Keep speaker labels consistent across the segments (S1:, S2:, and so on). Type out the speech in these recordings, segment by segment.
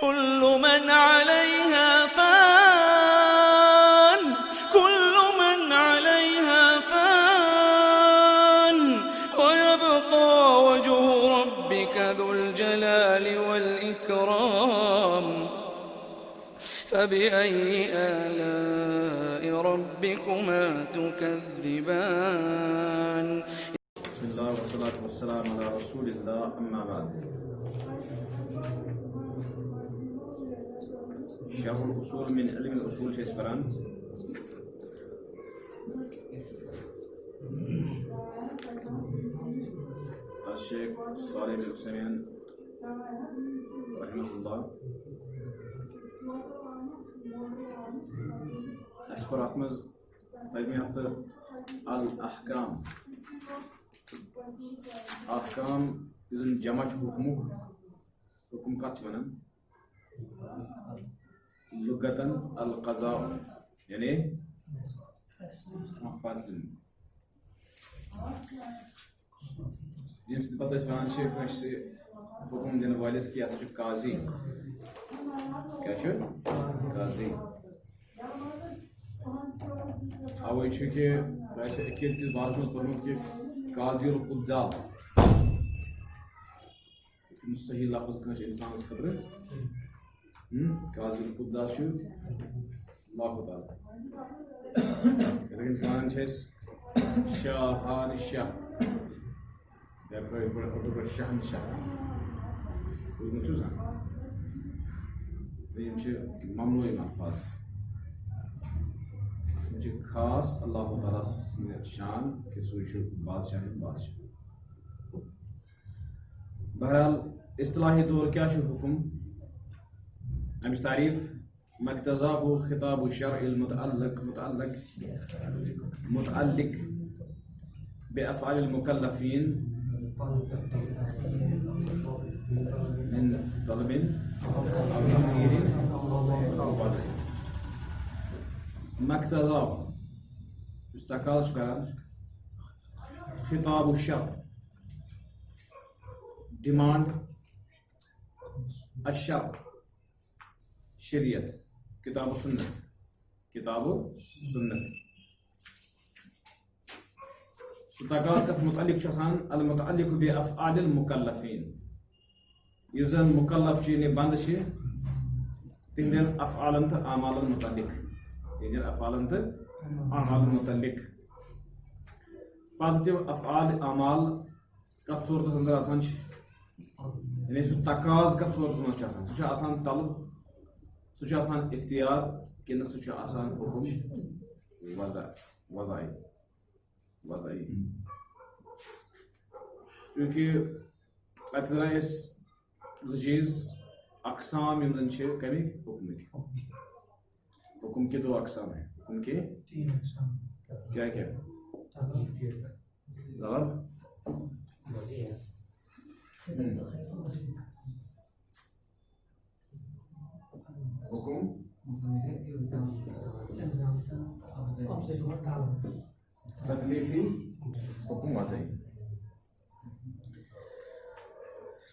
S1: كل من عليها فان كل من عليها فان ويبقى وجه ربك ذو الجلال والإكرام فبأي آلاء ربكما تكذبان.
S2: بسم الله والصلاة والسلام على رسول الله أما بعد. شرح الأصول من علم الأصول شيسفران الشيخ صالح بن عثيمين رحمه الله أشبر أحمد علمي هفتر الأحكام أحكام إذن جمع حكم كاتبنا لغة القضاء يعني فاصل يمس پتہ اس وان شیخ سے حکم دین والس کی اس قاضی کیا چھ قاضی اوے چھ کہ ویسے اکیل کس بات میں پڑھوں کہ قاضی القضاء صحیح لفظ کنا انسان اس خبر قاضی القضاء چھ اللہ تعالی لیکن کان چھ شاہان شاہ یا کوئی بڑا شہنشاہ بوزمت چھو زن یم چھ ممنوعی الفاظ یم چھ خاص اللہ تعالیٰ سند شان کہ سو چھ بادشاہ بادشاہ. بہرحال اصطلاحی طور کیا چھ حکم امچ تعریف مقتضاه خطاب الشرع متعلق بأفعال المكلفين من طلب أو تأخير أو عجز. مقتضاه استقال خطاب الشرع demand الشرع شریعت کتاب و سنت تقاض کت متعلق المتعلق بأفعال المكلفين یزن مکلف چھ بند چھ تہندین افعالن تو اعمالن متعلق متعلق پتہ تم افعال اعمال کت صورتس اندر آسان یعنی سہ تقاض کت صورتس مز سہ آسان طلب سہ آسان اختیار کن سہ آسان حکم وضعی کیونکہ ات کران اس چیز اقسام یم زن کمک حکم کے دو اقسام ہیں. حکم کے
S3: تین اقسام
S2: کیا کیا حکم تکلیفی حکم وضعی.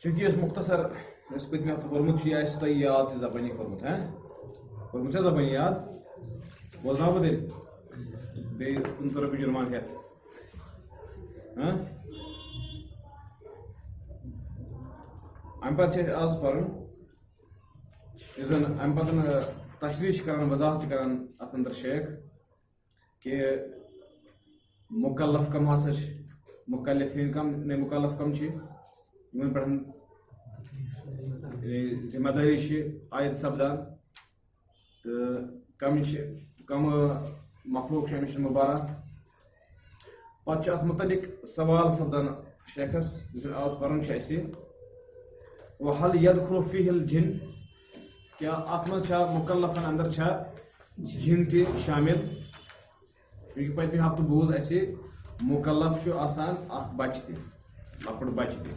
S2: چونکہ اس مختصر اس پتم ہفتہ پورمت یہ تہ یاد تہ زبانی کورمت کورمت زبانی یاد بوزنا بہ دل بیٚیہِ 15 رۄپیہِ جُرمان ہٮ۪تھ امہِ پتہٕ چھِ أسۍ آز پرُن یُس زن امہِ پتہٕ تشریح چھِ کران وضاحت چھِ کران اتھ اندر شیخ کہ مکلف کم ہسا چھِ مکلفین کم نے مکلف کم چھِ یمن پٮ۪ٹھ ذمہ دٲری چھِ عائد سپدان تہٕ کم مخلوق چھِ امِچ مبارہ. پتہٕ چھُ اتھ متعلق سوال سپدان شیخس یُس آز پرُن چھُ اسہِ وحل يدخل فيه الجن کیا اتھ منٛز چھا مکلفن اندر چھا جن تہِ شامل کیونکہ پٔتمہِ ہفتہٕ بوٗز اسہِ مکلف چھُ آسان اکھ بچہِ تہِ لۄکُٹ بچہِ تہِ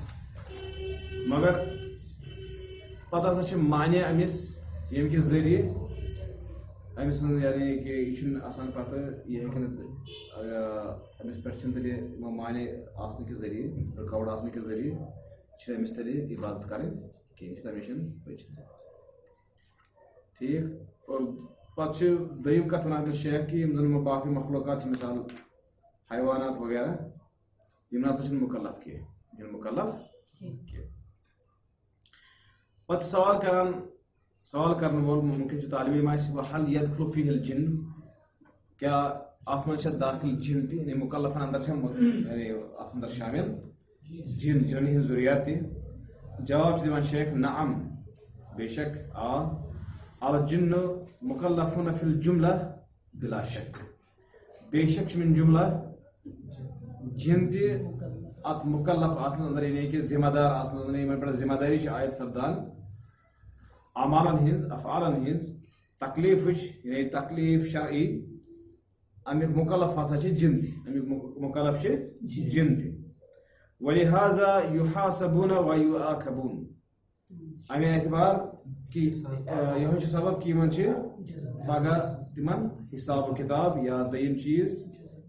S2: مگر پتہٕ ہسا چھِ معنی أمِس ییٚمہِ کہِ ذٔریعہٕ أمۍ سٕنٛز یعنی کہ یہِ چھُنہٕ آسان پتہٕ یہِ ہیٚکہِ نہٕ أمِس پٮ۪ٹھ چھِنہٕ تیٚلہِ یِمو معنی آسنہٕ کہِ ذٔریعہٕ رُکاوٹ آسنہٕ کہِ ذٔریعہٕ چھِ أمِس تیٚلہِ عبادت کرٕنۍ کینٛہہ یہِ چھِ ہمیشن بٔچِتھ. ٹھیک اور پتہ دم کت ون شیخ کہ زن باقی مخلوقات مثال حیوانات وغیرہ یم نسا مکلف کی مکلف کی پتہ سوال کرنے وول ممکن طالب علم حل يدخل فيه الجن کیا ات من داخل جن تہ یعنی مکلفن اندر یعنی ات اندر شامل جن ہن ضروریات تہ جواب دِوان شیخ نعم بے شک الجن مکلفون فی الجملہ بلا شک بے شک من جملہ جن تہ ات مکلف آسن اندر یعنی کہ ذمہ دار آسن اندر یمن پہ ذمہ داری عائد سپدان اعمالن ہنز افعالن ہنز تکلیف یعنی تکلیف شرعی امیک مکلف ہسا جن تہ امیک مکلف جن تہ ولہذا یحاسبون ویعاقبون امی اعتبار کہ یہ سبب کہ من پگہ تمن حساب و کتاب یا دیم چیز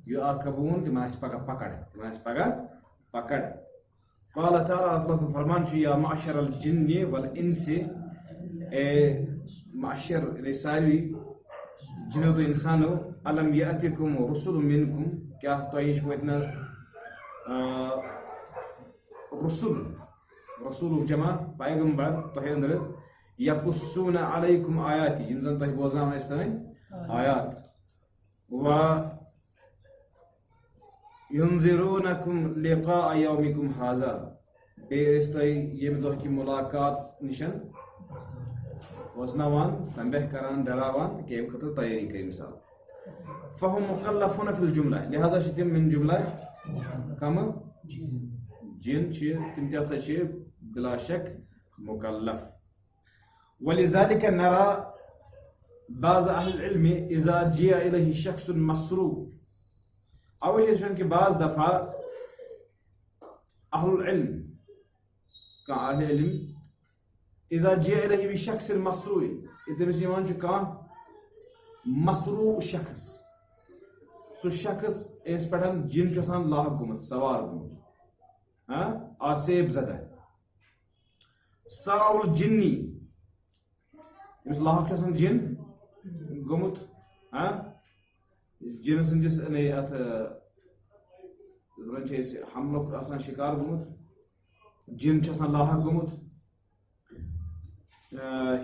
S2: یعاقبون تمن پگہ پکڑ قال تعالی اللہ فرمان یا معشر الجن والانس اے معشر یعنی ساروی جنو تو انسانو الم یاتکم رسل منکم کیا تہش وتنا رسول جمع پیغمبر تہ اندر یقصون علیکم آیاتی یم زن تہ بوزان سن آیات و ينذرونكم لقاء يومكم هذا بیستے یم دہ کی ملاقات نشن وزنوان تنبہ کران ڈراوان کہ ام خطر تیاری کری مثال فهم مکلفون فی الجملہ لہذا تم من جملہ کم جن تم تہ بلا شک مکلف ولذلك نرى بعض اهل العلم اذا جاء اليه شخص مسروق اوش کہ بعض دفعہ اہل العلم کا اہل علم اذا جاء الیہ بشخص مسروع تمس یوان کان مسروع شخص سو شخص اس پہ جن چان لاحق گومت سوار گومت آسیب زدہ سرع الجنی یمس لاحق جن گومت جن سندس ات حملک آسان شکار گومت جن لاحق گومت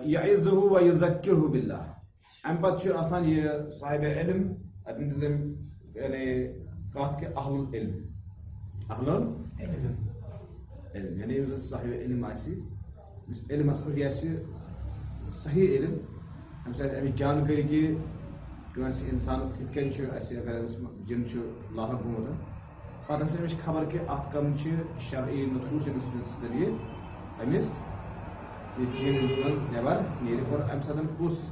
S2: یعظہ و یذکرہ باللہ ام پتہ آسان یہ صاحب علم یعنی کات کہ اہل العلم یعنی صاحب علم علم صحیح علم ام سات امی جانکاری کہ کنس انسانس کن اگر جن لاحق گومت پتہ امس خبر کہ ات کم شرعی نصوص ذریعہ امس یہ جن نبر نیرِ اور ام ساتن کس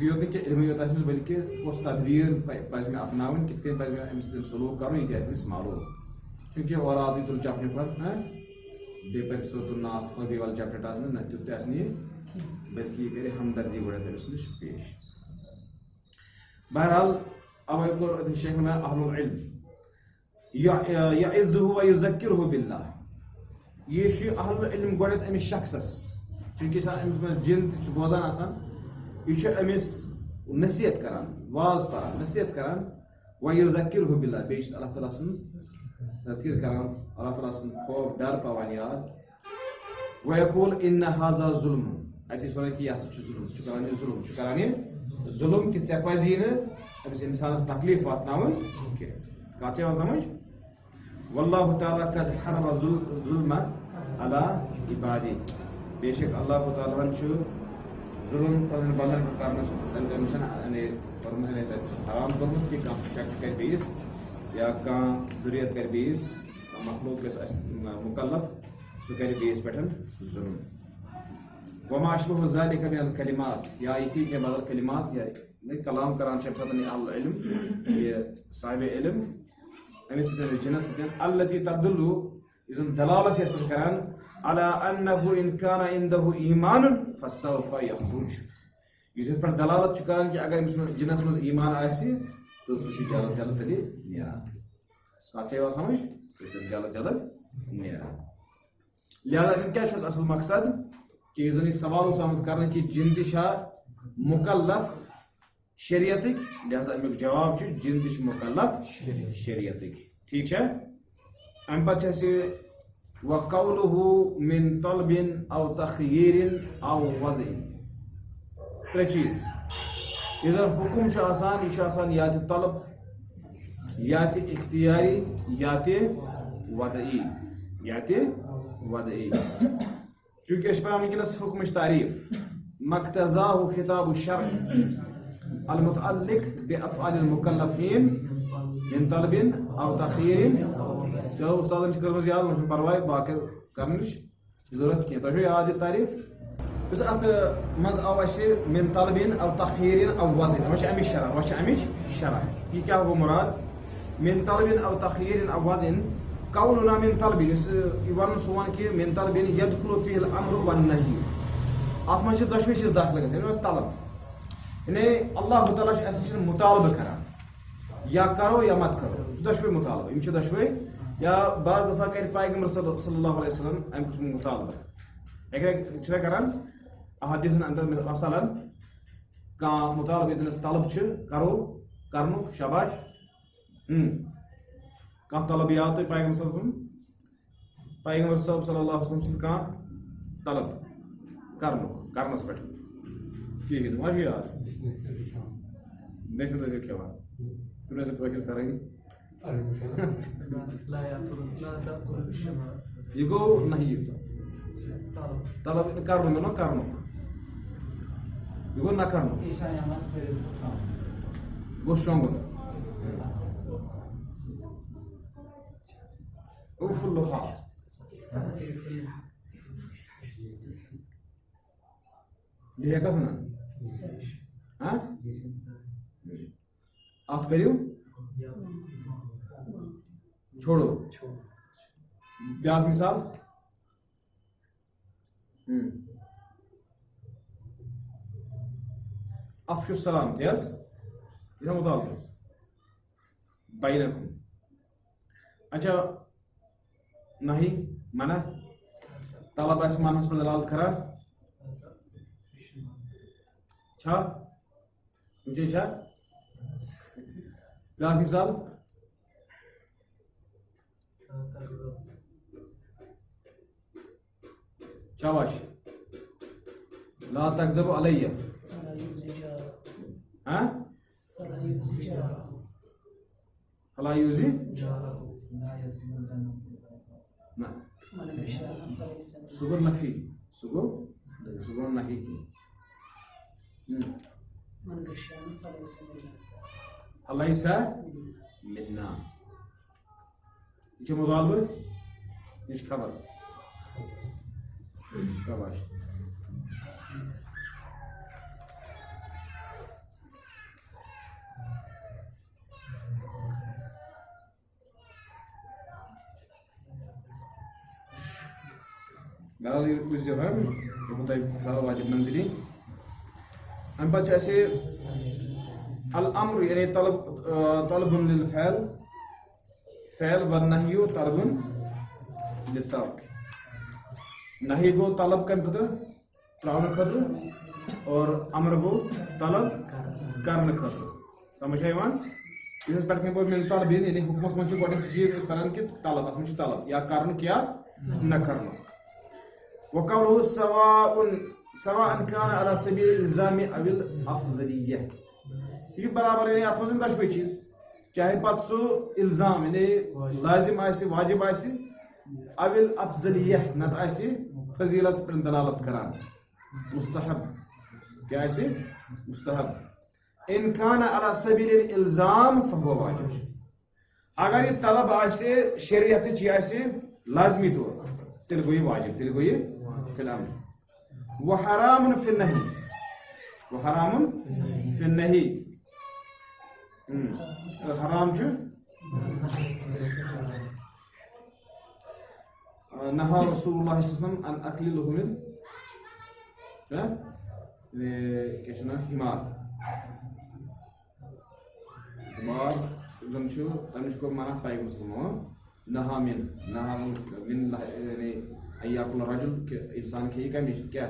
S2: یوت کہ علم یوت آس بلکہ کس تدبیر پز میں اپناؤن کت کن پز امس سلوک کرن یہ امس معلوم چونکہ اورادی تل چپنے پہ بے پہ صورت الناس پہ بے وال چپنے ٹاس میں نہ تیت بلکہ یہ کرے ہمدردی گوڑت امس نش پیش بہرحال اوے کور شیخ میں اہل العلم یعظہ و یذکرہ باللہ یہ اہل العلم گوڑت امس شخصس چونکہ امس جن بوزان آسان یہ امس نصیحت کران واز پران نصیحت کران و یذکرہ باللہ بیس اللہ تعالیٰ سن تذکر کران اللہ تعالیٰ سن خوف ڈر پاوان یاد و یقول ان ھذا ظلم ایسی ونان کہ یہ ظلم کران ظلم کہ ے پزی امس انسانس تکلیف واتناون کت سمجھ واللہ تعالیٰ قد حرم ظلم علی عبادی بے شک اللہ تعالیٰ ظلم پنن بندن کرنے حرام کورمت کہ شخص کر بیس یا ضروریت کر بیس مخلوق مکلف سہ کر بیس پہ ظلم وما اشبہ ذلک من الکلمات یا یہ کہ بدل کلمات یا کلام کران اہل علم یہ صاحب علم امس جنس التي تدل اذا دلالت یت کران على انه ان كان عنده ایمان فسوف يخرج یہ پر دلالت کران کہ اگر جنس مز ایمان آسی تو سہ جلد جلد تلی نیران کت سمجھ جلد جلد نیران لہذا کیا اصل مقصد کہ یہ سوال سمجھ کرنے کہ جن تہ مکلف شریعتک لہذا امیک جواب جن تہ مکلف شریعتک ٹھیک ہے ام پتہ وقوله من طلب او تخییر او وضع ترے چیز اذا حکم آسان یہ یا تہ طلب یا تہ اختیاری یا تہ وضعی چونکہ اس پر ونکس حکم تعریف مقتضاه خطاب الشرع المتعلق بافعال المکلفین من طلب او تخییر چلو استاد کرمز یاد وہ پرواہ باقی کرنچ ضرورت کی تو یاد یہ تعریف بس ات مز او اسی من طلب او تخییر او وضع وش امی شرع یہ کیا ہو مراد من طلب او تخییر او وضع قولنا من طلب ون سون کہ من طلب يدخل فيه الامر والنهي ات مجھ دشوی چیز داخل کرتے طلب یعنی اللہ تعالی اس مطالبہ کران یا کرو یا مت کرو دشوی مطالبہ یم دشوی یا بعض دفعہ کر پیغمبر صلی اللہ علیہ وسلم ام قسم مطالبہ اگر کران احادیثن اندر مثلا کا مطالبہ دنس طلب کرو کرنو شاباش کا طلبیات پیغمبر صلی اللہ علیہ وسلم کا طلب کرنس پہ کہین ما یاد دیکھو تو کیا بات تم سے کوئی کریں یہ گو نہیں طلب کرنو میں نہ کرنو یہ گو نہ کرنو گو شونگو اوف اللحا یہ کتھ نا ات کریو چھوڑو بیاکھ مثال افشو السلام تیز یہ مطالبہ بینکم اچھا نہیں منع طلب اس معنی پر دلالت کران چھا مجھے چھا بیاکھ مثال شاباش لا تكذب علي ها فلا يؤذي نعم سوغو نفي سوغو نهي
S3: من غشنا
S2: فليس منا یہ مطالبہ یہ خبر شاباش بہرحال یہ کچھ جو ہے یہ بتائی واجب منزلی ام پتہ ایسے الامر یعنی طلب للفعل فعل والنهي طلب للترك نهي گو طلب کم خطر تراؤن خطر اور امر گو طلب کرن خطر سمجھ آئی مان اس پر میں من طلب یعنی حکمس من گوڈ چیز اس طرح کہ طلب اس من طلب یا کرن کیا نہ کرنا وقوله سواء كان على سبيل الالزام او الافضليه یہ برابر یعنی ات من دشوی چیز چاہے پت سو الزام یعنی لازم آسی واجب آسی اول افضلیہ نت آسی فضیلت پر دلالت کران مستحب کیا آسی مستحب ان کان علی سبیل الالزام فهو واجب اگر یہ طلب آسی شریعت چی آسی لازمی طور تیل گوئی واجب تیل گوئی فی الامر وحرام فی النہی وحرام فی النہی حرام جو نہا رسول اللہ صلی اللہ علیہ وسلم عن اکل لحوم حمار زن چھو تمش کو منع پیغمبر صلی اللہ علیہ وسلم نہا من یعنی ایاکل الرجل کہ انسان کھیے کمی کیا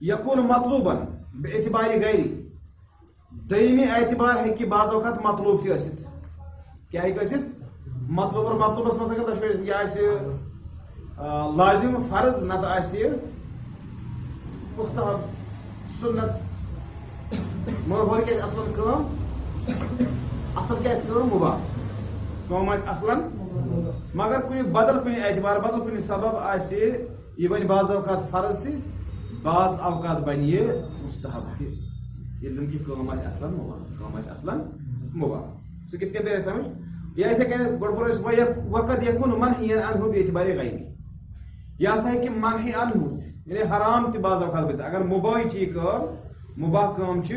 S2: يكون مطلوبا باعتبار غيري دویمہِ اعتبار ہیٚکہِ بعض اوقات مطلوب تہِ ٲسِتھ کیٛاہ ہیٚکہِ ٲسِتھ مطلوب اور مطلوبس منٛز اگر دۄشوٕے یہِ آسہِ لازم فرض نتہٕ آسہِ مستحب سنت مگر ہورٕ کیٛاہ آسہِ اصل کٲم اصل کیٛاہ آسہِ کٲم مُباح کٲم آسہِ اصلن مگر کُنہِ بدل کُنہِ اعتبار بدل کُنہِ سبب آسہِ یہِ بنہِ بعض اوقات فرض تہِ بعض اوقات بنہِ یہِ مستحب تہِ ییٚلہِ زن کہِ کٲم آسہِ اصلن مُباح کٲم آسہِ اصلن مُباح سُہ کِتھ کٔنۍ ترِ سمجھ یا یِتھے کٔنۍ گۄڈٕ پوٚر أسۍ وقت یکُن منہین عنہ باعتبار غیری یہِ ہسا ہیٚکہِ منہی عنہ یعنی حرام تہِ بعض اوقات بٔنِتھ اگر مُباحٕے چھِ یہِ کٲم مُباح کٲم چھِ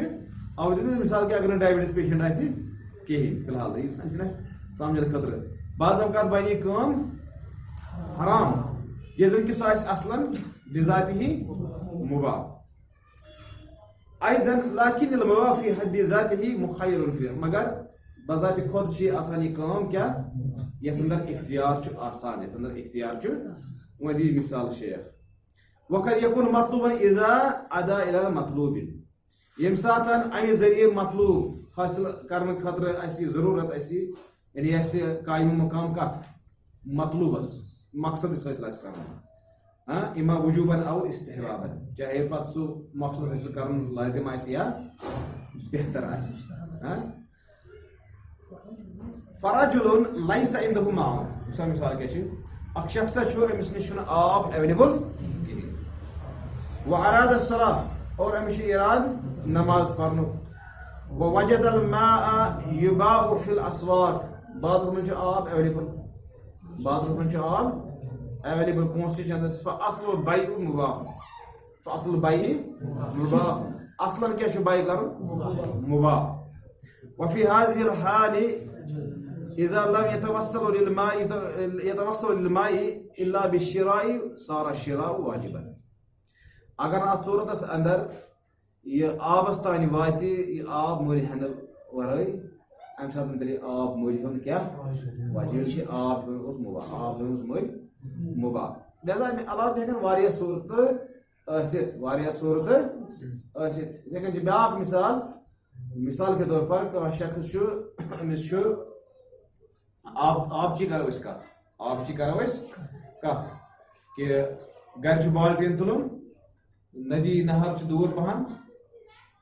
S2: اَوٕ دِتہٕ مِثال کہِ اگر نہٕ ڈایبٹیٖز پیشنٹ آسہِ کِہیٖنۍ فی الحال ییٖژ ہن چھِنہ سمجھنہٕ خٲطرٕ بعض اوقات بنہِ یہِ کٲم حرام ییٚلہِ زن کہِ سُہ آسہِ اصلن بذاتہِ مُباح أيضا لكن المباح في حد ذاته مخير فيه مگر بذات خود چھِ آسان یہِ کٲم کیٛاہ یتھ اندر اختیار چھُ آسان یتھ اندر اختیار چھُ وۄنۍ دِیہِ مثال شیخ وقد يكون مطلوبا اذا ادا الى مطلوب ییٚمہِ ساتہٕ امہِ ذٔریعہٕ مطلوب حٲصِل کرنہٕ خٲطرٕ اَسہِ ضروٗرت اَسہِ یعنی اَسہِ قایِم مقام کتھ مطلوبس مقصد یُس حٲصِل آسہِ کرُن اما وجوبن او استحبابن چاہے پتہٕ سُہ مقصد حٲصِل کرُن لازم آسہِ یا بہتر آسہِ فرجل ليس عنده ماء مثال کیٛاہ چھِ اکھ شخصا چھُ أمِس نِش چھُنہٕ آب ایویلیبل کِہیٖنۍ واراد الصلاة اور أمِس چھُ اِراد نماز پرنُک ووجد الماء يباع في الاسواق بازرس منٛز چھُ آب ایویلیبل بازرس منٛز چھُ آب ایویلیبل پونٛسہٕ چھِ اندس فاصل البيع مباح فاصل البيع مباح اصلا کیٛاہ چھُ بے کرُن مباح وفي هذه الحال إذا لم يتوصل للماء إلا بالشراء صار الشراء واجبا اگر اتھ صورتس اندر یہِ آبس تانۍ واتہِ یہِ آب مٔلۍ ہٮ۪نہٕ ورٲے امہِ ساتہٕ تیٚلہِ آب مٔلۍ ہیوٚن کیٛاہ واجب ییٚلہِ چھِ آب ہیوٚن اوس مُباح آب ہیوٚنس مٔلۍ مُباح لہذا امہِ علاوٕ تہِ ہٮ۪کن واریاہ صوٗرتہٕ ٲسِتھ یِتھے کٔنۍ چھِ بیٛاکھ مثال کے طور پر کانٛہہ شخص چھُ أمِس چھُ آبچی کرو أسۍ کتھ کہِ گرِ چھُ بالٹیٖن تُلُن ندی نہر چھُ دوٗر پہن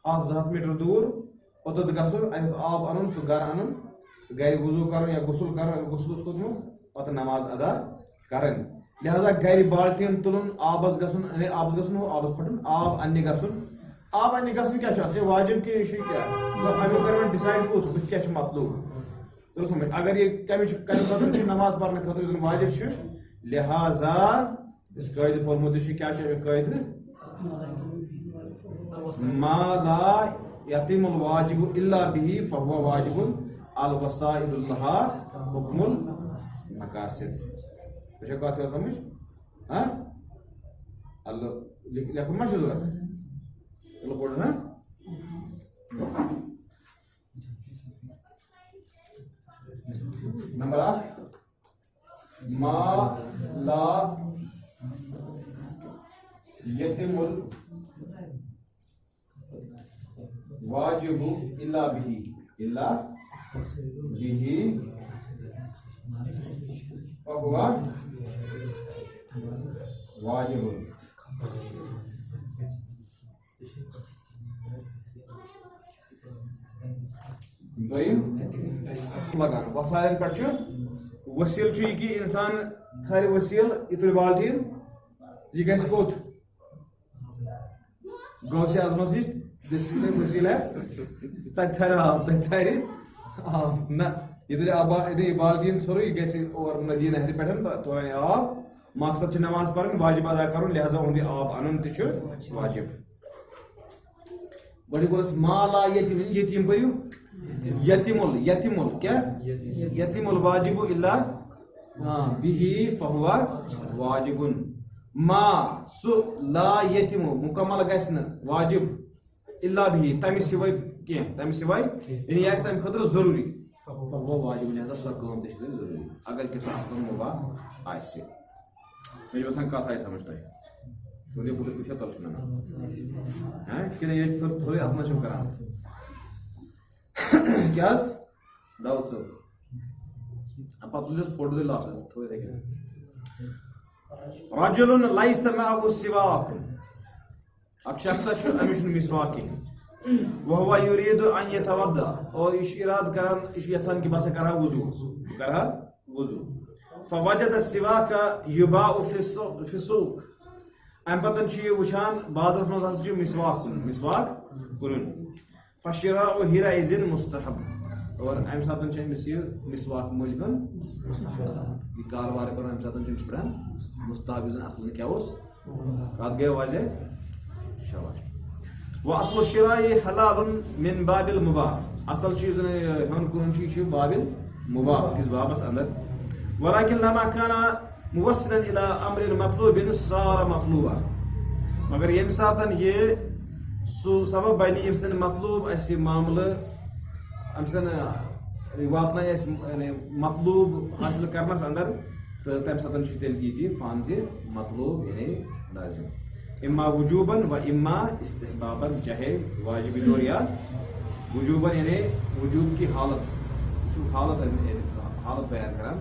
S2: 100 میٖٹر دوٗر اوٚتَتھ گژھُن اتٮ۪تھ آب اَنُن سُہ گرٕ اَنُن گرِ وضوٗ کرُن یا غسل کرُن اگر غسل اوس کھوٚتمُت پتہٕ نماز ادا کرٕنۍ لہذا گرِ بالٹیٖن تُلُن آبس گژھُن ہُہ آبس پھٹُن آب اننہِ گژھُن کیٛاہ چھُ اَتھ واجب کہِ یہِ چھُ کیٛاہ امیُک کر وۄنۍ ڈِسایڈ کُس بہٕ کیٛاہ چھُ مطلوب تُل سمجھ اگر یہِ کمہِ خٲطرٕ چھُ نماز پرنہٕ خٲطرٕ یُس زن واجب چھُ لہذا یُس قٲیدٕ پوٚرمُت چھُ کیٛاہ چھُ امیُک قٲیدٕ ما لا يتم الواجب الا به فهو واجب الوسائل لها حكم المقاصد بچا کتھ یِوان سمجھ اللہ لیکھُن ما چھُ ضروٗرت چلو پوٚر نا نمبر 8 ما لا يتم الواجب الا به فهو واجب لگان وسائل پہ وسیل یہ کہ انسان تھر وسیل یہ تل بالٹین یہ گھس کوت گو سے عظمت نش وسیل ہے تک ثر آب نہ یہ تل بالٹین ژھوٚرُے یہ گھس اور ندی نہرِ پہ تو آب مقصد نماز پڑھن واجب ادا کرن لہذا اہد آب ان تہ واجب گۄڈٕ کوٚرُس مالا یتیم پٔرِو یتیم کیا یتیم الواجب الا به فهو واجب ما سُہ لا یتیم مکمل گژھِ نہٕ واجب الا به تمہِ سوے کینٛہہ تمہِ سوے یعنی یہِ آسہِ تمہِ خٲطرٕ ضروٗری فهو واجب لہذا سۄ کٲم تہِ چھِ ضروٗری اگر کہِ سُہ اصل مُباح آسہِ مےٚ چھُ باسان کتھ آیہِ سمجھ تۄہہِ تھوڑی بہت تل چھُ ننان کِنہٕ ییٚتہِ صرف ژھوٚرُے اَژنا چھِم کران کیٛاہ حظ داوود صٲب پتہٕ تُلۍزٮ۪س فوٹو تہِ لاسٹس تھوٚو یِتھَے کٔنۍ رجل لیس معه سواک اکھ شخصا چھُ أمِس چھُنہٕ مسواک کِہیٖنۍ وهو يريد ان يتوضا اور یہ اراد کران یہ یژھان کہ بہٕ ہسا کرہا وضو فوجد السواك يباع في السوق ام پتن چھ یہ وچھان بازرس منٛز ہسا چھُ مسواک کٕنُن فشراء حينئذ مستحب اور امہِ ساتہٕ چھُ أمِس یہِ مسواک مٔلۍ ہُن یہ کاربار کرُن امہِ ساتہٕ چھُ أمِس پٮ۪ٹھان مستحب یُس زن اصل نہٕ کیٛاہ اوس کتھ گٔے واضح شاباش واصل الشراء حلال من باب المباح اصل چیز ہن کن چھ باب المباح کس بابس اندر ولكن لما كان موصلا الى امر مطلوب صار مطلوبا مگر یم ساتن یہ سو سبب بنی یم سن مطلوب اس معاملہ ام سن واتنا اس مطلوب حاصل کرنس اندر تو تم ساتن چھ تیل کی پان تہ مطلوب یعنی لازم اما وجوبا و اما استحبابا چاہے واجبی طور یا وجوبا یعنی وجوب کی حالت بیان کران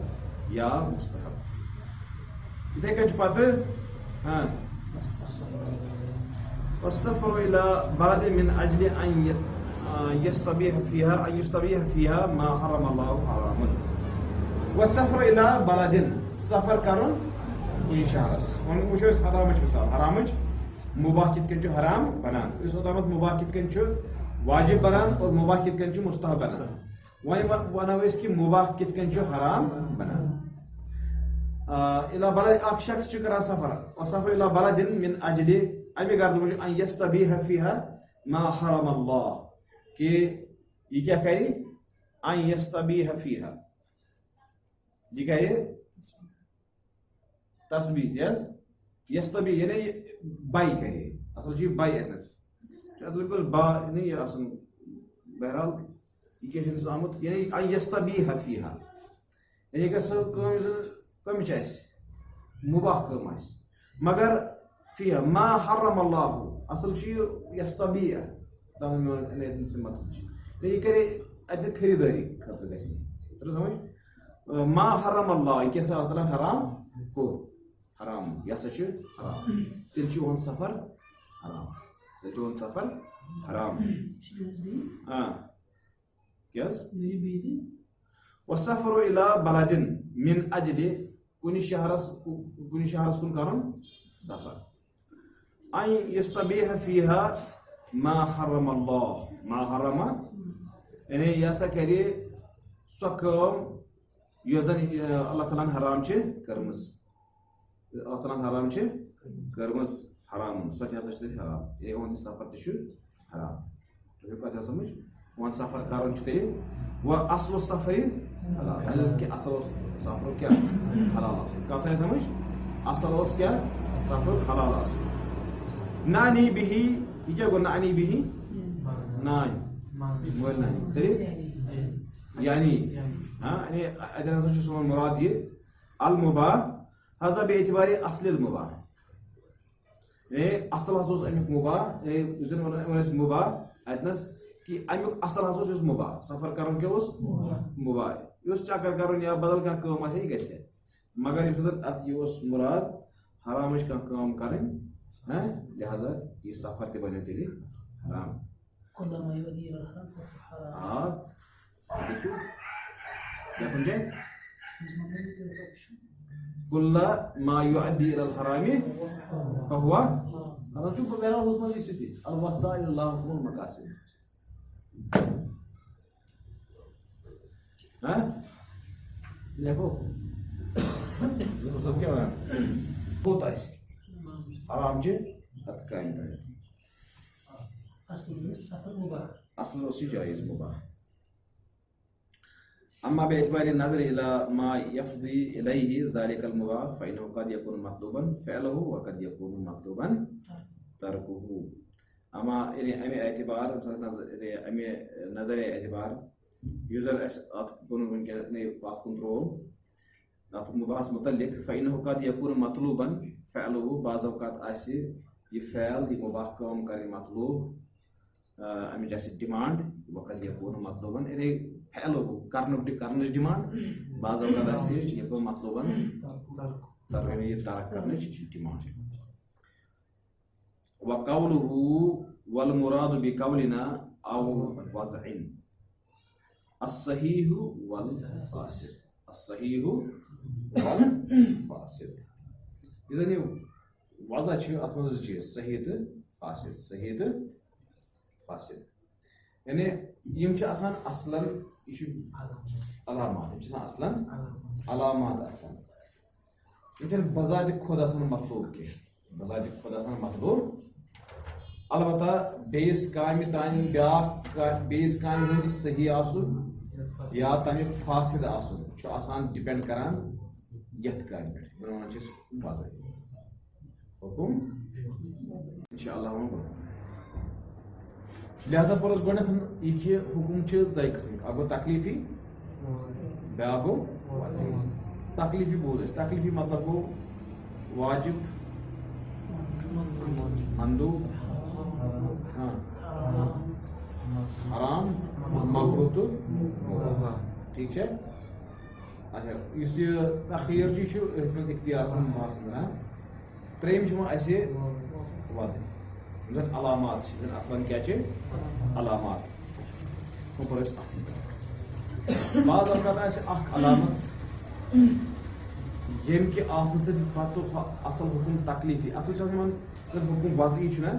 S2: یا مستحب اتھے کن پتہ والسفر الى بلد من اجل ان يستبيح فيها ما حرم الله حراما والسفر الى بلد سفر کرن کُنہِ شہرس وۄنۍ وٕچھو أسۍ حرامٕچ مثال حرامٕچ مباح کِتھ کٔنۍ چھُ حرام بنان اس اوتامتھ مباح کِتھ کٔنۍ چھُ واجب بنان اور مباح کِتھ کٔنۍ چھُ مستحب بنان وۄنۍ ونو أسۍ کہِ مباح کِتھ کٔنۍ چھُ حرام بنان الى بلد اکھ شخص چھُ کران سفر الى بلد من اجل امہِ غرض موٗجوٗب ان يستبيح فيها ما حرم الله کہ یہ کیا کرِ ان يستبيح فيها یہ کرِ تسبیح یس یستبیح یعنی بائی کرے اصل چھ بائی اتنس اتھ با یعنی یہ اصل بہرحال یہ کیا چھ آمت یعنی ان یستبیح فیہا یعنی کہ سو کم چھ مباح کم آس مگر فیہا ما حرم اللہ اصل چھ یستبیح تمام مقصد یعنی یہ کرے اتھ خریداری خاطر گژھِ تر سمجھ ما حرم اللہ یہ کیا اللہ تعالیٰ حرام کو حرام یہ ہسا حرام تیل چھ سفر حرام تیل چھ سفر حرام کیا والسفر الى بلد من اجل کُنہِ شہرس کُن کرُن سفر ان يستبيح فيها ما حرم الله ما حرم یعنی یہ ہسا کرِ سۄ کٲم یۄس زن اللہ تعالیٰ حرام چھ کٔرمٕژ اللہ تعالیٰ حرام چھ کٔرمٕژ حرام سۄ تہِ ہسا چھِ حرام یعنی اُہُنٛد سفر تہِ چھُ حرام تۄہہِ کتھ سمجھ اُہُنٛد سفر کرُن چھُ تیٚلہِ و اصل السفر حلال کہ اصل سفر کیا حلال آسُن کتھ آیہِ سمجھ اصل اوس کیا سفر حلال آسُن نانی بِہی یہ کیا گوٚو نانی بِہی نانۍ مٲلۍ نانۍ تیٚلہِ یعنی یعنی اتٮ۪ن ہسا چھُ سون مراد یہ المباح حضا باعتبار اصل المباح یعنی اصل ہسا اوس امیُک مباح یُس زن ونان ٲسۍ مباح اتنس کہ امیُک اصل ہسا اوس مباح سفر کرُن کیٛاہ اوس مباح یُس چکر کرُن یا بدل کانٛہہ کٲم آسہِ یہِ گژھِ مگر ییٚمہِ ساتہٕ اتھ یہِ اوس مراد حرامٕچ کانٛہہ کٲم کرٕنۍ لہذا یہِ سفر تہِ بنیو تیٚلہِ حرام دیکھو کیا کُنہِ جایہِ كل ما يؤدي الى الحرام فهو حرام شو بغير هو ما يسدي الوسائل الله هو المقاصد ليكو سب کیا ہوتا ہے حرام جے اتقائن اصل اسی جائز مباح اما باعتبار النظر الى ما يفضي اليه ذلك المباح فانه قد يكون مطلوبا فعله وقد يكون مطلوبا تركه اما امي اعتبار امي نظر اعتبار يوزر ات كون بات كنترول ات مباحث متعلق فانه قد يكون مطلوبا فعلہ بعض اوقات آسہِ یہ فعل یہ مباح کٲم کرٕنۍ مطلوب امِچ آسہِ ڈِمانڈ وقت یکون مطلوبن یعنی فعلہ کرنٕچ ڈِمانڈ بعض اوقات آسہِ یکون مطلوبن یہِ ترک کرنٕچ ڈِمانڈ وقولہ والمراد بقولنا او وضع الصحیح والفاسد الصحیح والفاسد یہ زن یہ وضع چھ اتھ منٛز زٕ چیٖز صحیح تہٕ فاسد صحیح تہٕ فاسد یعنی یم چھِ آسان اصلاً یہ چھُ علامات یم چھِ آسان اصلاً علامات آسان یم چھنہٕ بذاتِ خود آسان مطلوب کینٛہہ بذاتِ خود آسان مطلوب البتہ بیٚیِس کامہِ تانۍ بیٛاکھ بیٚیِس کامہِ ہُنٛد صحیح آسُن یا تمیُک فاسد آسُن چھُ آسان ڈِپٮ۪نٛڈ کران یتھ کامہِ پٮ۪ٹھ یِمن ونان چھِ أسۍ وضع حکم انشاءاللہ لہذا پوٚر أسۍ گۄڈنٮ۪تھ یہِ کہِ حکم چھِ دۄیہِ قٕسمٕکۍ اکھ گوٚو تکلیٖفی بیٛاکھ گوٚو تکلیٖفی بوٗز اَسہِ تکلیٖفی مطلب گوٚو واجب مندوب حرام مکروہ تہٕ مباح ٹھیک چھا اچھا یُس یہِ تخیٖر چھُ یہِ چھُ أتھۍ منٛز اختیارس منٛز بحث کران ترٛیٚیِم چھِ یِوان اَسہِ وضع یِم زن علامات چھِ یِم زن اصلاً کیٛاہ چھِ علامات ہُم پٔر أسۍ اکھ بعض اوقات آسہِ اکھ علامت ییٚمہِ کہِ آسنہٕ سۭتۍ پتہٕ اصل حکم تکلیٖفی اصل چھِ آسان یِمن حکم وضعی چھُنہ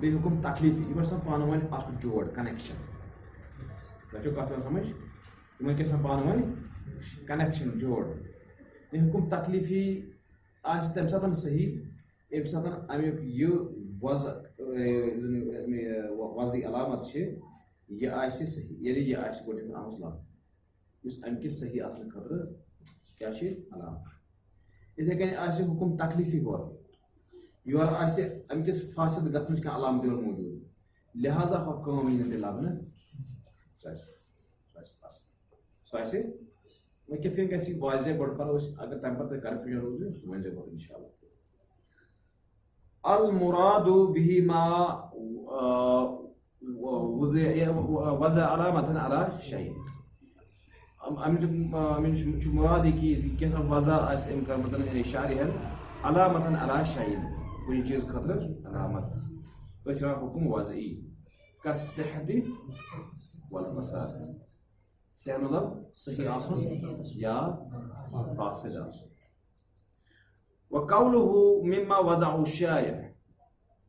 S2: بیٚیہِ حکم تکلیٖفی یِمن چھِ آسان پانہٕ ؤنۍ اکھ جوڑ کنیکشن تۄہہِ چھو کتھ یِوان سمجھ یِمن کیٛاہ چھِ آسان پانہٕ ؤنۍ کنیکشن جوڑ یہِ حکم تکلیٖفی آسہِ تمہِ ساتہٕ صحیح ییٚمہِ ساتہٕ امیُک یہِ وضعی علامت چھِ یہِ آسہِ صحیح ییٚلہِ یہِ آسہِ گۄڈنٮ۪تھ آمٕژ لبنہٕ یُس امہِ کِس صحیح آسنہٕ خٲطرٕ کیٛاہ چھِ علامت یِتھے کٔنۍ آسہِ حکم تکلیٖفی ہورٕ یورٕ آسہِ امہِ کِس فاسد گژھنٕچ کانٛہہ علامت یورٕ موٗجوٗد لہٰذا ہۄ کٲم یی نہٕ تیٚلہِ لبنہٕ سُہ آسہِ وۄنۍ کِتھ کٔنۍ گژھِ یہِ واضح گۄڈٕ کرو أسۍ اگر تمہِ پتہٕ تۄہہِ کنفیوجن روٗزِو سُہ ؤنۍ زیو پتہٕ انشاء اللہ المراد به ما وضع علامة على شيء امِچ مراد یہِ کہِ کینٛژھا وضع آسہِ أمۍ کٔرمٕژ یعنی شارحن علامة على شيء کُنہِ چیٖز خٲطرٕ علامت أسۍ چھِ وَنان حکم وضعی كالصحة والفساد صحت مطلب صحیح آسُن یا فاسد آسُن وقوله مما وضعه الشارع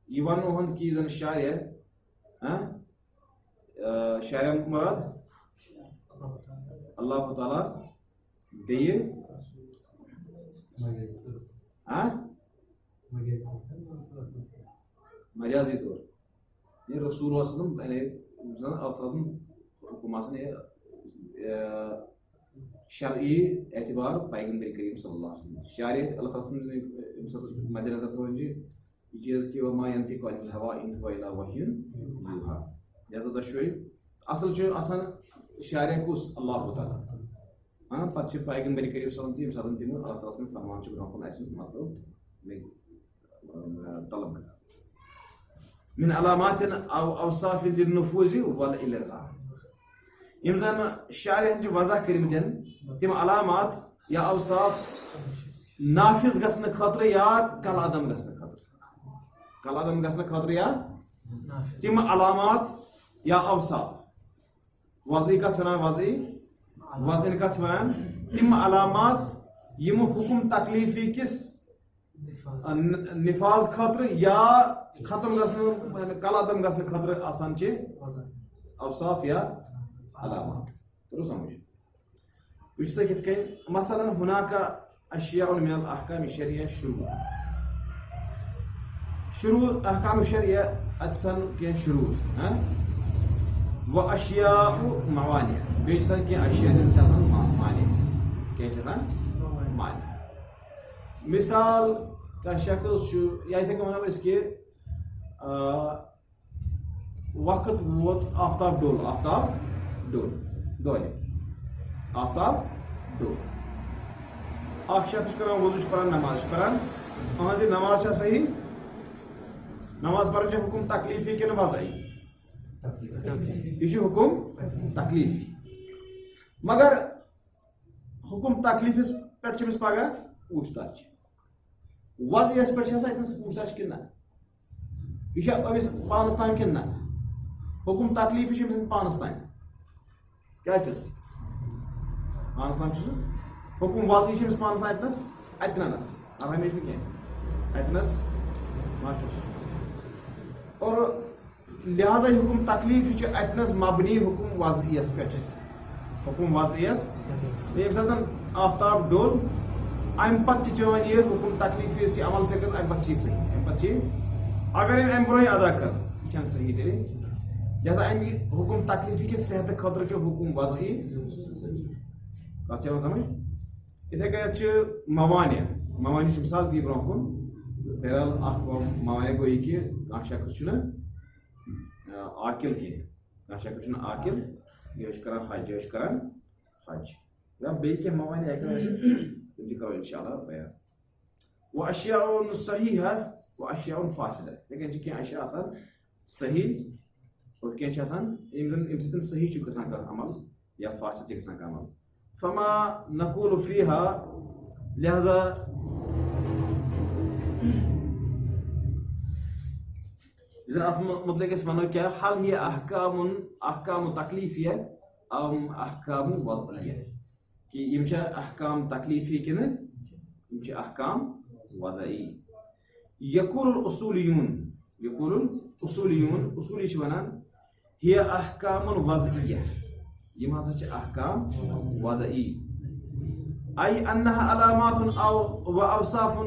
S2: یہ ونو ہن کہ زن شارع شارع مراد اللہ تعالی بیٚیہِ مجازی طور یہ رسول اللہ صلی اللہ علیہ وسلم حکم آسان شرعی اعتبار پیغمبر کریم صلی اللہ علیہ وسلم شارع اللہ تعالیٰ مد نظر تھاوُن چھِ یہِ چیٖز کہِ وما ينطق عن الهوى إن هو إلا وحي يوحى لہذا دۄشوے اصل چھُ آسان شارع کُس اللہ تعالیٰ پتہٕ چھِ پیغمبر کریم صلی اللہ علیہ وسلم ییٚمہِ ساتہٕ تِم اللہ تعالیٰ سٕنٛدۍ فرمان چھِ برونٛہہ کُن اَسہِ مطلب طلب کران من علامات او اوصاف للنفوذ والالغاء یم زن شارحن چھِ وضع کٔرمٕتۍ تِم علامات یا اوصاف نافذ گژھنہٕ خٲطرٕ یا کل عدم گژھنہٕ خٲطرٕ یا تِم علامات یا اوصاف وضعی کتھ چھِ ونان وضعی کتھ چھِ ونان تِم علامات یِم حکم تکلیٖفی کِس نفاذ خٲطرٕ یا ختم گژھنہٕ کل عدم گژھنہٕ خٲطرٕ آسان چھِ اوصاف یا علامات ترو سمجھ وٕچھ سا کِتھ کٔنۍ مثلاً ہُناکا اشیاء من الاحکام الشرعیہ شروع احکام الشرعیہ اتہِ چھِ آسان کینٛہہ شروٗع و اشیاء موانع بیٚیہِ چھِ آسان کینٛہہ اشیاء چھِ آسان مانع کینٛہہ چھِ آسان مانع مثال کانٛہہ شخص چھُ یا یِتھے کٔنۍ ونو أسۍ کہِ وقت ووت آفتاب ڈول دولہِ آفتاب ڈول اکھ شخص چھُ کران وضوٗ چھُ پران نماز چھُ پران اہذ نماز صحیح نماز پڑھن حکم تکلیفی کن وضعی یہ حکم تکلیفی مگر حکم تکلیفس پہ پگہ پوچھ وضعیس پہ پوچھ تاچھ کن یہ امس پانس تام کن نا حکم تکلیفی امس پانس تام کیا پانس تام حکم وضعی امس پانس اتنس اتنس اب ہمیشہ کی اتنس اور لہذا حکم تکلیفی اتنس مبنی حکم وضعیس پہ حکم وضعیس یم سات آفتاب ڈول ام پتہ چون یہ حکم تکلیفی سے عمل سے کر ام پتہ صحیح ام پتہ اگر ام برو ادا کر یہ صحیح تیرے لہذا ام حکم تکلیفی کے صحت خاطر حکم وضعی کت سمجھ اتھے کن موانع مثال دی برو کن بہرحال موانع گو یہ کہ کھانا شخص عاقل کی کھانا شخص عاقل یہ کران حج یہ کران حج یا بیٚیہِ کینٛہہ موانع تِم تہِ کرو انشاءاللہ بیان و اشیاء صحیحہ و اشیاء فاسدہ لیکن کینٛہہ اشیاء آسان صحیح اور کینٛہہ چھِ آسان یِم سۭتۍ صحیح چھُ گژھان کانٛہہ عمل یا فاسد چھُ گژھان کانٛہہ عمل فما نقول فیہا لہذا ات متعلق اس ونو کیا حل یہ احکام تکلیفیہ ام احکام وضعیہ کہ یم چھا احکام تکلیفی کن یم چھا احکام وضعی یقول الاصولیون اصولی چھ ونان ہی احکام وضعیہ یم ہسا چھ احکام وضعی ای انها علامات و اوصاف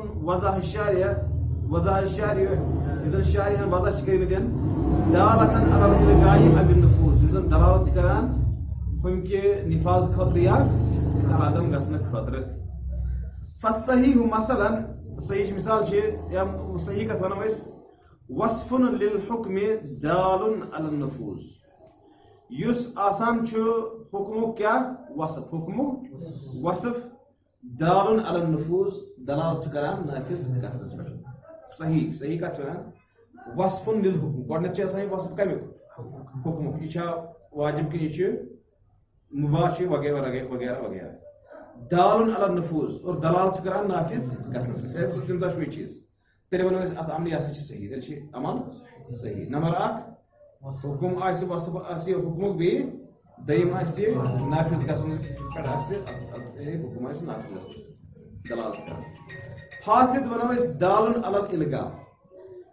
S2: وضع الشارع اذا الشارع وضع كلمتين دالة على الإلغاء أو النفوذ اذا دلالة كران هم كي نفاذ خطر يا آدم غسن خطر فالصحيح مثلا صحيح مثال شيء يا صحيح كتبنا وصف للحكم دال على النفوذ يس آسان شو حكمه كيا وصف حكمه وصف دال على النفوذ دلالة كران نافذ غسن صحیح کت وصف للحکم گۄڈنیتھ چھِ آسان وصف کمیُک حکمُک یہِ چھا واجب کِنہٕ یہِ چھُ مباح چھُ وغیرہ وغیرہ وغیرہ دالن علی النفوذ اور دلالت چھُ کران نافذ گژھنس تِم دۄشوٕے چیٖز تیٚلہِ وَنو أسۍ اتھ عملی ہسا چھِ صحیح تیٚلہِ چھِ عمل صحیح نمبر اکھ حکم آسہِ وصف آسہِ حکمُک بیٚیہِ دوٚیِم آسہِ نافذ گژھنس پٮ۪ٹھ آسہِ حکم آسہِ نافذ گژھنس دلالت کران فاسد ونو اس دالن علی الالغاء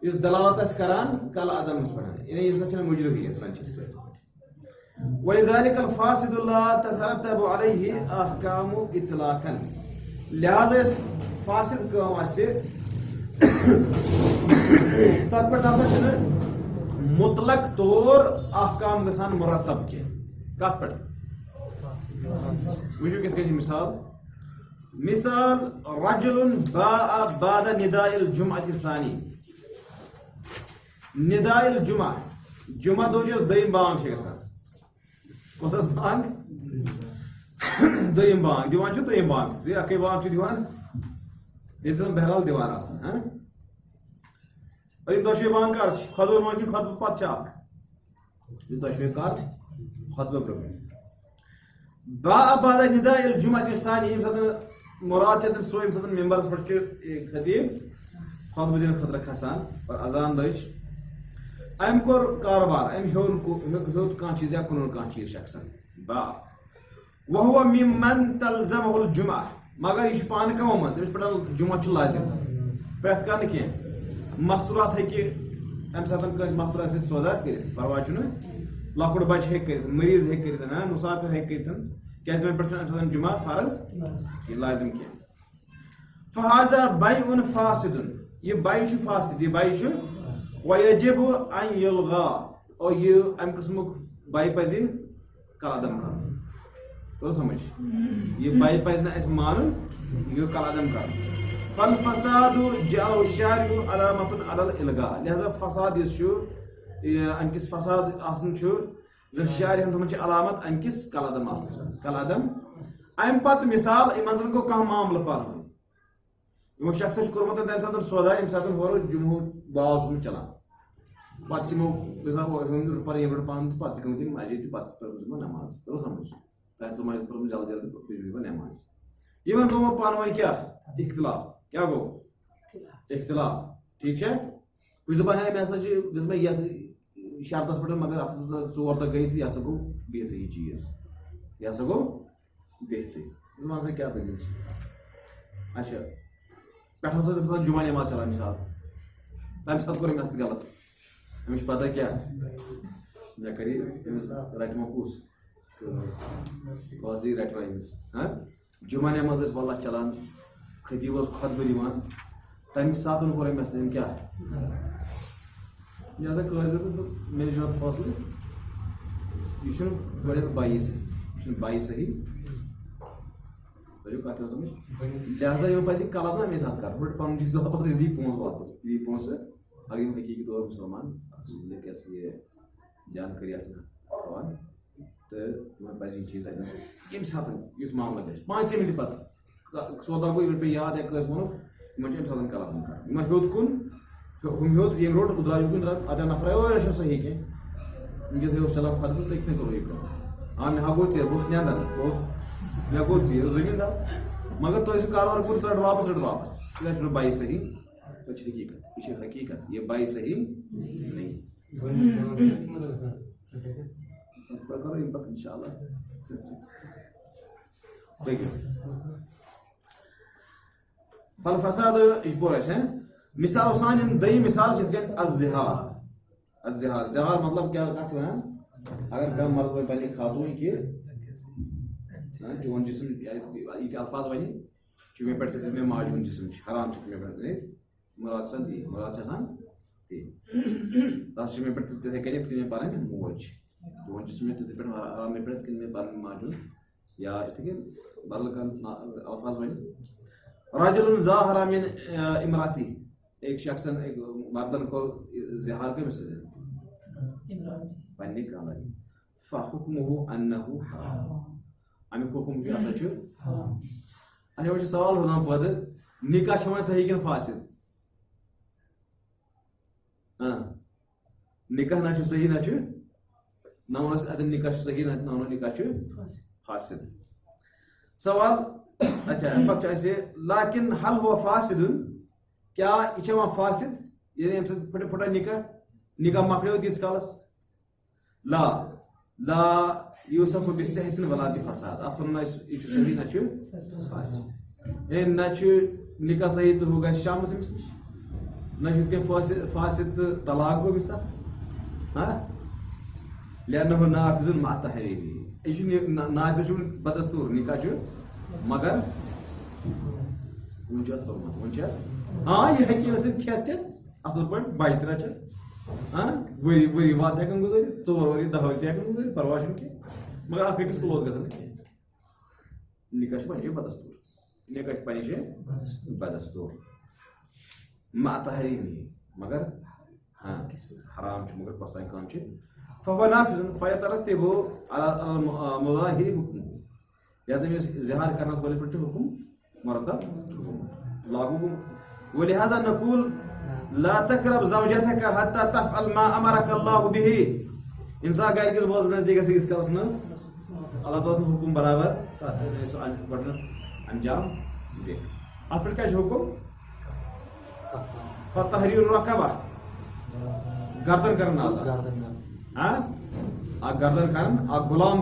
S2: اس دلالت اس کران کل عدم اس پڑھنے انہیں یہ سچنا مجربیت فرانچیز کرتے ولذلك الفاسد لا تترتب عليه احکام اطلاقا لہذا اس فاسد کام آسے تب پر ناسا چھنے مطلق طور احکام گسان مرتب کے کت پر وجو کت کہ مثال رجل باء بعد نداء الجمعة الثاني نداء الجمعة جمعة دو جس دویم بانگ چھ گژھان کس اس بانگ دویم بانگ دیوان چھو دویم بانگ یہ اکی بانگ چھو دیوان یہ تو بہرحال دیوان آسان اور یہ دوشوی بانگ کر خطبہ مان چھو خطبہ پت چاک یہ دوشوی کار خطبہ پرگن باء بعد نداء الجمعة الثاني مراد چتن سویم ساتن ممبرس پہ خطیب خطبہ دین خطرہ کھسان اور اذان دج ام کور کاروبار ام ہیوت کان چیز یا کنون کان چیز شخصا با وهو ممن تلزمه الجمعہ مگر یہ پان کم مز اس پہ جمعہ چھ لازم پرت کان کی مستورات ہے کہ ام ساتن کس مستورات سے سودا کرت پرواہ چھن لکڑ بچ ہے کرت مریض ہے کرت نا مسافر ہے کرت کیسے میں پڑھتا جمعہ فرض یہ لازم کیا فہذا بیع فاسد یہ بیع چھو فاسد یہ بیع چھو ویجب ان یلغا اور یہ ام قسم بیع پزی کل عدم کر تو سمجھ یہ بیع پزی نا اس مانن یہ کل عدم کر فالفساد جعل الشارع علامت علی الالغاء لہذا فساد اس چھو ام کس فساد آسن چھو زن شارع ہم تمچ علامت ام کس کل عدم ام پت مثال منزل کو کہاں معاملہ پان یمو شخص کورمت تمہ ساتن سودا یم ساتن ہور جمہور باز چلان پتہ مثال پر یہ پان تو پتہ گٔمٕتۍ یِم مسجد تہٕ پتہٕ پٔرمٕژ یِمو نماز ترو سمجھ تۄہہِ تُل مسجد پٔرمٕژ جلدی جلدی پٔرمٕژ نماز یِمن گوٚو پانہٕ ؤنۍ کیٛاہ اختلاف کیٛاہ گوٚو اختلاف ٹھیٖک چھا بہٕ چھُس دپان ہے مےٚ ہسا چھِ دیُت مےٚ یتھ شرطس پٮ۪ٹھ مگر اتھ 4 دۄہ گٔے تہٕ یہِ ہسا گوٚو بِہتھٕے یہِ چیٖز یہِ ہسا گوٚو بِہتھٕے ژٕ وَن سا کیٛاہ دٔلیٖل چھِ اچھا پٮ۪ٹھ ہسا چھِ آسان جُمعہ نٮ۪ماز چلان مثال تمہِ ساتہٕ کوٚر أمۍ اَتھ غلط أمِس چھِ پتہ کیٛاہ مےٚ کَرے أمِس رٹہِ مہ کُس بازٕے رٹوا أمِس جُمعہ نٮ۪ماز ٲس واللہ چلان خطیب اوس خۄطبہٕ دِوان تمہِ ساتہٕ کوٚر أمۍ اَسہِ أمۍ کیٛاہ یہِ ہسا کٲنٛسہِ دوٚپ مےٚ نِش چھُ اَتھ فٲصلہٕ یہِ چھُنہٕ گۄڈٕنیٚتھ بایی صحیح یہِ چھُنہٕ بایی صحیح تۄہہِ چھو کتھ یِوان سمجھ لہذا یِمن پزِ غلط نا امے ساتہٕ کرُن بٹ پنُن چیٖز واپس یہِ دی پونٛسہٕ واپس یہِ دی پونٛسہٕ اگر یِم حقیٖقی طور مُسلمان کیٛاہ سا یہِ جانکٲری آسن تھاوان تہٕ یِمن پزِ یہِ چیٖز اتٮ۪ن ییٚمہِ ساتہٕ یُتھ معاملہٕ گژھِ 5 مِنٹہِ پتہٕ سودا گوٚو ییٚلہِ پیٚیہِ یاد یا کٲنٛسہِ ووٚنُکھ یِمن چھُ اَمہِ ساتہٕ غلط کرُن یِمن ہیوٚت کُن ہُم ہیوٚت ییٚمۍ روٚٹ ہُہ درٛاو یُکُن اتٮ۪ن نفرا یہِ چھُنہٕ صحیح کینٛہہ ؤنکیٚس اوس چلان خۄطبہٕ تُہۍ کِتھ کٔنۍ کوٚروٕ یہِ کٲم مےٚ ہا گوٚو ژیر بہٕ اوسُس نیندان مےٚ گوٚو ژیر زٔمیٖندار مگر تۄہہِ سُہ کاروبار کوٚر ژٕ رٹ واپس یہِ چھُنہٕ بایی صحیح یہِ چھِ حقیٖقت یہِ چھِ حقیٖقت یہِ بایی صحیح نہیں کرو ییٚمہِ پتہٕ انشاء اللہ فالفساد یہِ پوٚر اَسہِ مثال سانٮ۪ن دوٚیِم مثال چھِ یِتھ کٔنۍ الزِہار زِہار مطلب کیٛاہ کتھ چھِ وَنان اگر کانٛہہ مرد وۄنۍ پننہِ خاتوٗن کہِ چون جسم یہِ الفاظ وَنہِ چھُ مےٚ پٮ۪ٹھ مےٚ ماجہِ ہُنٛد جسم چھُ حرام چھُ مےٚ پٮ۪ٹھ مراد چھِ آسان تی مراد چھِ آسان تی تَتھ چھِ مےٚ پٮ۪ٹھ تِتھَے کٔنۍ یِتھ کٔنۍ مےٚ پنٕنۍ موج چون جسم چھُ تِتھَے پٲٹھۍ حرام مےٚ پٮ۪ٹھ یِتھ کٔنۍ مےٚ پنٕنۍ ماجہِ ہُنٛد یا یِتھَے کٔنۍ بدل کانٛہہ الفاظ وَنہِ رجُلُن ظاہر من امراتی ایک شخصن ایک مردن کوٚر زِہار کٔمِس سۭتۍ پننہِ کالن فحکمہ انہُ حرام امیُک حکم کیٛاہ ہسا چھُ اچھا وۄنۍ چھُ سوال ہُنان پٲدٕ نکاح چھُ وۄنۍ صحیح کِنہٕ فاسد نکاح نہ چھُ صحیح نہ چھُ نہ وَنو أسۍ اتٮ۪ن نکاح چھُ صحیح نہ وَنو نکاح چھُ فاسد سوال اچھا پتہٕ چھُ اَسہِ لاکن حل ہوا فاسدُن کیٛاہ یہِ چھا یِوان فاسد ییٚلہِ اَمہِ سۭتۍ پھٕٹراو نکاح مۄکلیو تیٖتِس کالس لا لا یوٗسف بِصحتٍ ولا بفساد اتھ وَنو نہٕ أسۍ یہِ چھُ صحیح نہ چھُ فاسد یعنی نہ چھُ نکاح صحیح تہٕ ہُہ گژھِ شامس أمِس نِش نہ چھُ یِتھ کٔنۍ فاسد تہٕ طلاق گوٚو مثال لأنه نافذ مع تحریمی یہِ چھُ نافذ چھُ بدستوٗر نکاح چھُ مگر وۄنۍ چھُ اتھ حرمت وۄنۍ چھِ یہِ ہیٚکہِ ٲسِتھ کھٮ۪تھ چٮ۪تھ اصل پٲٹھۍ بچہِ تہِ رچھن ؤری واد تہِ ہٮ۪کن گُزٲرِتھ 4 ؤری 10 ؤری تہِ ہٮ۪کن گُزٲرِتھ پرواے چھُنہٕ کینٛہہ مگر اکھ أکِس کلوز گژھن نہٕ کینٛہہ نکاح چھُ پننہِ جایہِ بدستوٗر نکاح چھُ پننہِ جایہِ بدستوٗر مع تحریمی مگر حرام چھُ مگر کۄس تانۍ کٲم چھِ فهو نافذ فيترتب على مظاهر حكمه لہذا أمِس زِہار کرنس وٲلِس پٮ۪ٹھ چھُ حُکم مرتب لاگوٗ ولہذا نقول لا تقرب زوجتك حتى تفعل ما امرك الله به انسان گرِکِس بٲژَس نزدیٖک گژھِ أکِس کالس نہٕ اللہ تعالیٰ سُنٛد حُکم برابر تتھ سُہ گۄڈنیٚتھ انجام دِ اتھ پٮ۪ٹھ کیٛاہ چھُ حُکم فتحرير الرقبة گردن کرن آزاد اکھ گردن کرن اکھ غلام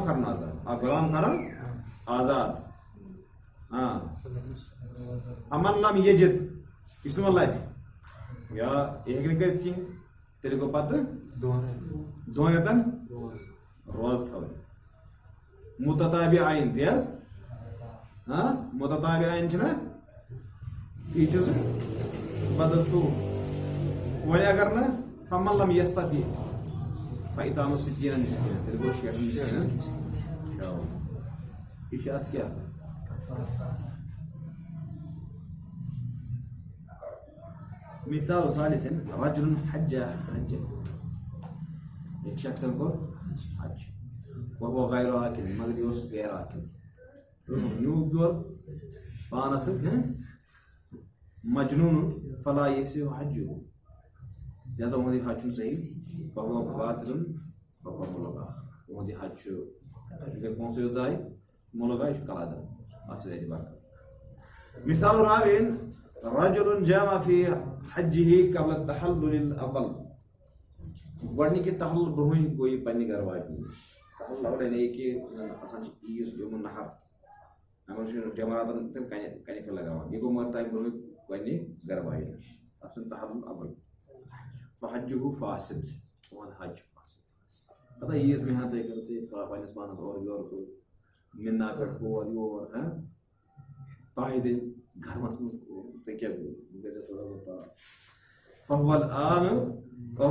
S2: کرن آزاد امن لم یجد یُس نہٕ وۄنۍ لبہِ یا یہِ ہیٚکہِ نہٕ کٔرِتھ کینٛہہ تیٚلہِ گوٚو پتہٕ 2 رٮ۪تن روزٕ تھاوٕنۍ متتابعین تی حظ متتابعین چھُنہ یہِ چھُ سُہ بدستوٗر وۄنۍ اگر نہٕ فمن لم یستطع فإطعام 60 مسکیٖنن تیٚلہِ گوٚو 60 مسکیٖنن کھیاوُن یہِ چھُ اتھ کیٛاہ مثال ثالث رجل حج ایک شخصن کوٚر حج وهو غیر عاقل مگر یہِ اوس غیر عاقل نیوٗکھ بیول پانس سۭتۍ مجنون فلا يصح حجه لہذا وہی حج چھُنہٕ صحیح فهو باطل فهو ملغا وہی حج چھُ یہِ پونٛسہٕ یوت ضایع ملغا یہِ چھُ کلادن اتھ چھُ اعتبار مثال راوین رجل جامع في حجه قبل التحلل الاول گۄڈنِکہِ تحلل برونٛہٕے گوٚو یہِ پننہِ گرٕ واتنہِ تحلل اول یعنی کہ آسان چھِ عیٖز یوم النحر اگر چھُ جمراتن تِم کنہِ پھِر لگاوان یہِ گوٚو مگر تمہِ برونٛہٕے پننہِ گرٕ واتنہِ اتھ چھُنہٕ تحلل اول فحجه فاسد وہن حج چھُ فاسد پتہ عیٖز محنت کٔر ژےٚ پننِس پانس اورٕ یورٕ کوٚر مِنا پٮ۪ٹھ ہور یور پایہِ دِنۍ گرمس منٛز ژےٚ کیٛاہ گوٚو گژھِ تھوڑا بہت فهو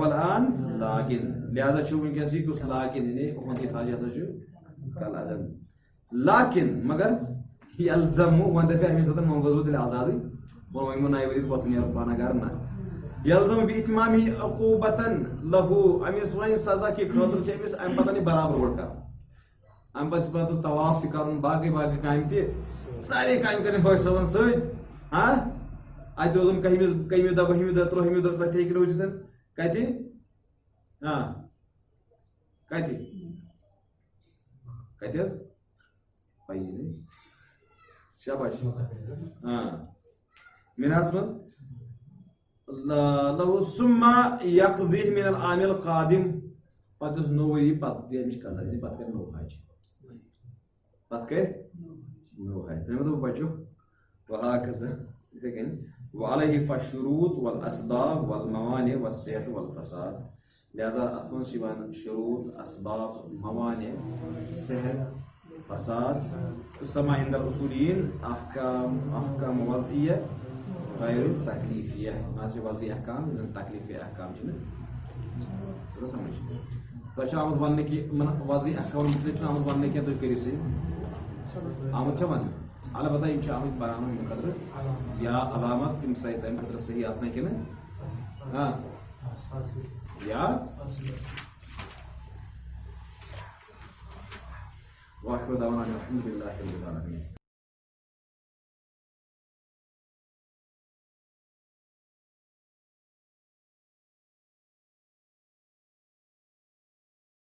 S2: الآن لاگن لہذا چھُ وٕنکیٚس یہِ کُس لاگن یعنی اُہُنٛد یہِ حج ہسا چھُ کلادن لاکن مگر یلزم وۄنۍ دپہِ امی سۭتۍ وۄنۍ گوٚژھ بہٕ تیٚلہِ آزادٕے وۄنۍ ؤنۍ نایہِ ؤرِتھ پتہٕ نیرٕ پانہ گرٕ نہ یلزم بِاتمامہِ عقوبتن لہو أمِس وۄنۍ سزا کہِ خٲطرٕ چھِ أمِس امہِ پتہٕ یہِ برابر گۄڈٕ کرُن امہِ پتہٕ چھُ پتہٕ طواف تہِ کرُن باقٕے باقٕے کامہِ تہِ سارے کامہِ کرٕنۍ حٲج صٲبن سۭتۍ اتہِ روزُن کٔہمہِ دۄہ بٔہمہِ دۄہ ترٛوہمہِ دۄہ تتہِ ہیٚکہِ روٗزِتھ کتہِ کتہِ کتہِ حظ پایی نہیں شاباش مِناہس منٛز لہو ثم یقضیہ من العام القادم پتہٕ یُس نوٚو ؤری پتہٕ دی امِچ قضا یعنی پتہٕ کرِ نوٚو حج پتہٕ کرِ نوٚو حج تۄہہِ ووٚنوُ بچو وہاکذا یِتھے کٔنۍ وعلیہ فالشروط والاسباب والموانع والصحت والفساد لہذا اتھ منٛز چھِ یِوان شروط اسباب موانع صحت فساد تسمى عند الاصوليين احکام وضعیہ غیر تکلیفیہ مان چھِ وضعی احکام تکلیفی احکام چھِنہٕ سمجھ تۄہہِ چھُ آمُت وننہٕ کہِ وضعی احکامن متعلق چھُنہٕ آمُت وننہٕ کینٛہہ تُہۍ کٔرِو سا آمُت چھا وننہٕ البتہ یِم چھِ آمٕتۍ بناونہٕ ییٚمہِ خٲطرٕ یا علامت تِم تمہِ خٲطرٕ صحیح آسنا کِنہٕ یا واخر دعوانا الحمد لله رب العالمين.